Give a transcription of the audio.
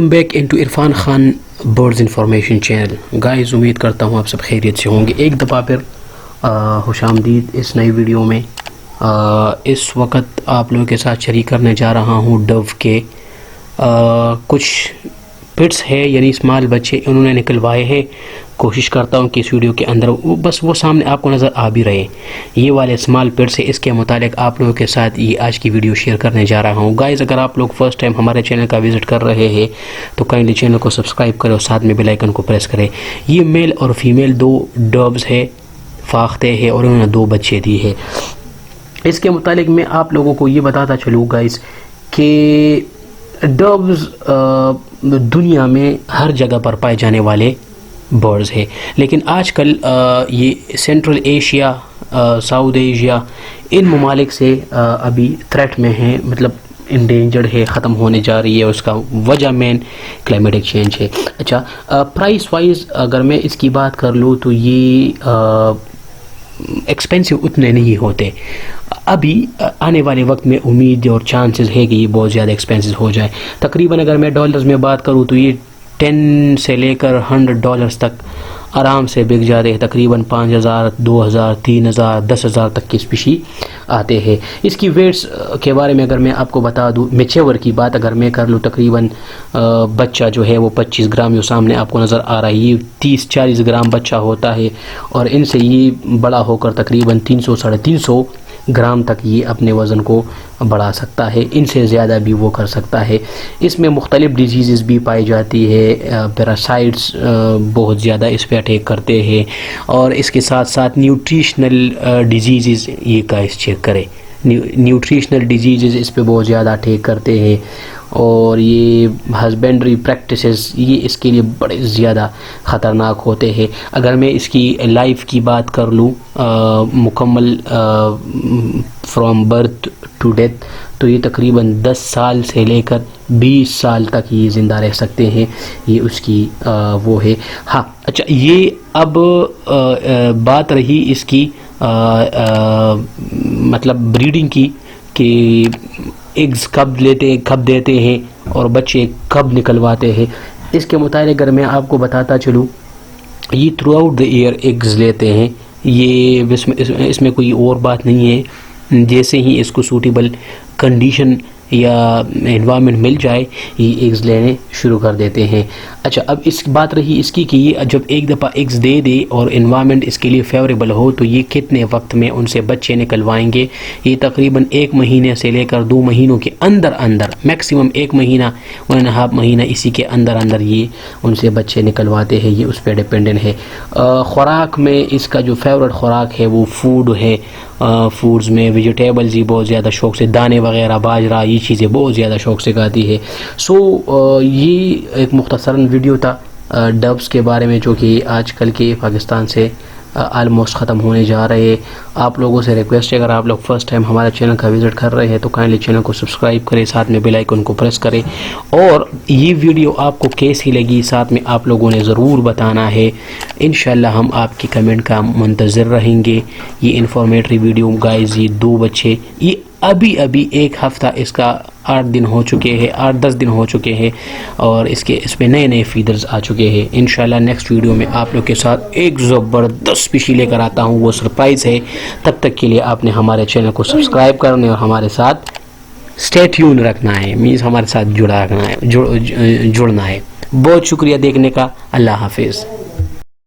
Welcome back into Irfan Khan birds information channel. Guys امید کرتا ہوں آپ سب خیریت سے ہوں گے. ایک دفعہ پھر خوش آمدید اس نئی ویڈیو میں. اس وقت آپ لوگوں کے ساتھ شریک کرنے جا رہا ہوں ڈو کے کچھ پٹس ہے یعنی اسمال بچے انہوں نے نکلوائے ہیں. کوشش کرتا ہوں کہ اس ویڈیو کے اندر بس وہ سامنے آپ کو نظر آ بھی رہے. یہ والے اسمال پٹس ہے، اس کے متعلق آپ لوگوں کے ساتھ یہ آج کی ویڈیو شیئر کرنے جا رہا ہوں. گائز اگر آپ لوگ فرسٹ ٹائم ہمارے چینل کا وزٹ کر رہے ہیں تو کائنڈلی چینل کو سبسکرائب کریں اور ساتھ میں بیل آئیکن کو پریس کریں. یہ میل اور فیمیل دو ڈوبز ہے، فاختے ہیں اور انہوں نے 2 بچے دی ہے. اس کے متعلق میں آپ لوگوں کو یہ بتاتا چلوں گائز کہ ڈوبز دنیا میں ہر جگہ پر پائے جانے والے برڈز ہے، لیکن آج کل یہ سینٹرل ایشیا، ساؤتھ ایشیا، ان ممالک سے ابھی تھریٹ میں ہیں، مطلب انڈینجرڈ ہے، ختم ہونے جا رہی ہے. اس کا وجہ مین کلائمیٹک چینج ہے. اچھا، پرائس وائز اگر میں اس کی بات کر لوں تو یہ ایکسپینسو اتنے نہیں ہوتے. ابھی آنے والے وقت میں امید اور چانسز ہے کہ یہ بہت زیادہ ایکسپینسو ہو جائے. تقریباً اگر میں ڈالرز میں بات کروں تو یہ 10 سے لے کر $100 تک آرام سے بک جاتے ہیں. تقریباً 5,000 2,000 3,000 10,000 تک کی اسپیشی آتے ہیں. اس کی ویٹس کے بارے میں اگر میں آپ کو بتا دوں، میچور کی بات اگر میں کر لوں، تقریباً بچہ جو ہے وہ 25 گرام، جو سامنے آپ کو نظر آ رہا ہے یہ 30-40 گرام بچہ ہوتا ہے، اور ان سے یہ بڑا ہو کر تقریباً 300-350 گرام تک یہ اپنے وزن کو بڑھا سکتا ہے. ان سے زیادہ بھی وہ کر سکتا ہے. اس میں مختلف ڈیزیزز بھی پائی جاتی ہے، پیراسائٹس بہت زیادہ اس پہ اٹیک کرتے ہیں، اور اس کے ساتھ ساتھ نیوٹریشنل ڈیزیزز یہ گائز چیک کرے. نیوٹریشنل ڈیزیزز اس پہ بہت زیادہ اٹیک کرتے ہیں، اور یہ ہسبینڈری پریکٹسز یہ اس کے لیے بڑے زیادہ خطرناک ہوتے ہیں. اگر میں اس کی لائف کی بات کر لوں مکمل فرام برتھ ٹو ڈیتھ، تو یہ تقریباً 10 سال سے لے کر 20 سال تک یہ زندہ رہ سکتے ہیں. یہ اس کی وہ ہے. ہاں اچھا، یہ اب بات رہی اس کی مطلب بریڈنگ کی کہ ایگز کب لیتے ہیں، کب دیتے ہیں، اور بچے کب نکلواتے ہیں. اس کے متعلق اگر میں آپ کو بتاتا چلوں، یہ through out the year eggs لیتے ہیں. یہ اس میں کوئی اور بات نہیں ہے. جیسے ہی اس کو سوٹیبل کنڈیشن یا انوائرمنٹ مل جائے یہ ایگز لینے شروع کر دیتے ہیں. اچھا، اب اس بات رہی اس کی کہ یہ جب ایک دفعہ ایگز دے دے اور انوائرمنٹ اس کے لیے فیوریبل ہو تو یہ کتنے وقت میں ان سے بچے نکلوائیں گے. یہ تقریباً 1 مہینے سے لے کر 2 مہینوں کے اندر میکسیمم 1 مہینہ 1.5 مہینہ اسی کے اندر یہ ان سے بچے نکلواتے ہیں. یہ اس پہ ڈپینڈنٹ ہے. خوراک میں اس کا جو فیوریٹ خوراک ہے وہ فوڈ ہے. فوڈز میں ویجیٹیبلز ہی بہت زیادہ شوق سے، دانے وغیرہ، باجرہ، یہ چیزیں بہت زیادہ شوق سے کھاتی ہے. یہ ایک مختصراً ویڈیو تھا ڈبس کے بارے میں، جو کہ آج کل کے پاکستان سے آلموسٹ ختم ہونے جا رہے ہیں. آپ لوگوں سے ریکویسٹ ہے، اگر آپ لوگ فرسٹ ٹائم ہمارے چینل کا وزٹ کر رہے ہیں تو کائنڈلی چینل کو سبسکرائب کریں، ساتھ میں بیل آئیکن کو پریس کریں، اور یہ ویڈیو آپ کو کیسی لگی ساتھ میں آپ لوگوں نے ضرور بتانا ہے. انشاءاللہ ہم آپ کی کمنٹ کا منتظر رہیں گے. یہ انفارمیٹری ویڈیو گائز، یہ 2 بچے، یہ ابھی 1 ہفتہ اس کا 8 دن ہو چکے ہیں، 8-10 دن ہو چکے ہیں، اور اس پہ نئے فیدرز آ چکے ہیں. انشاءاللہ نیکسٹ ویڈیو میں آپ لوگ کے ساتھ ایک زبردست اسپیشی لے کر آتا ہوں، وہ سرپرائز ہے. تب تک کے لیے آپ نے ہمارے چینل کو سبسکرائب کرنے اور ہمارے ساتھ اسٹے ٹیون رکھنا ہے، مینز ہمارے ساتھ جڑنا ہے. بہت شکریہ دیکھنے کا. اللہ حافظ.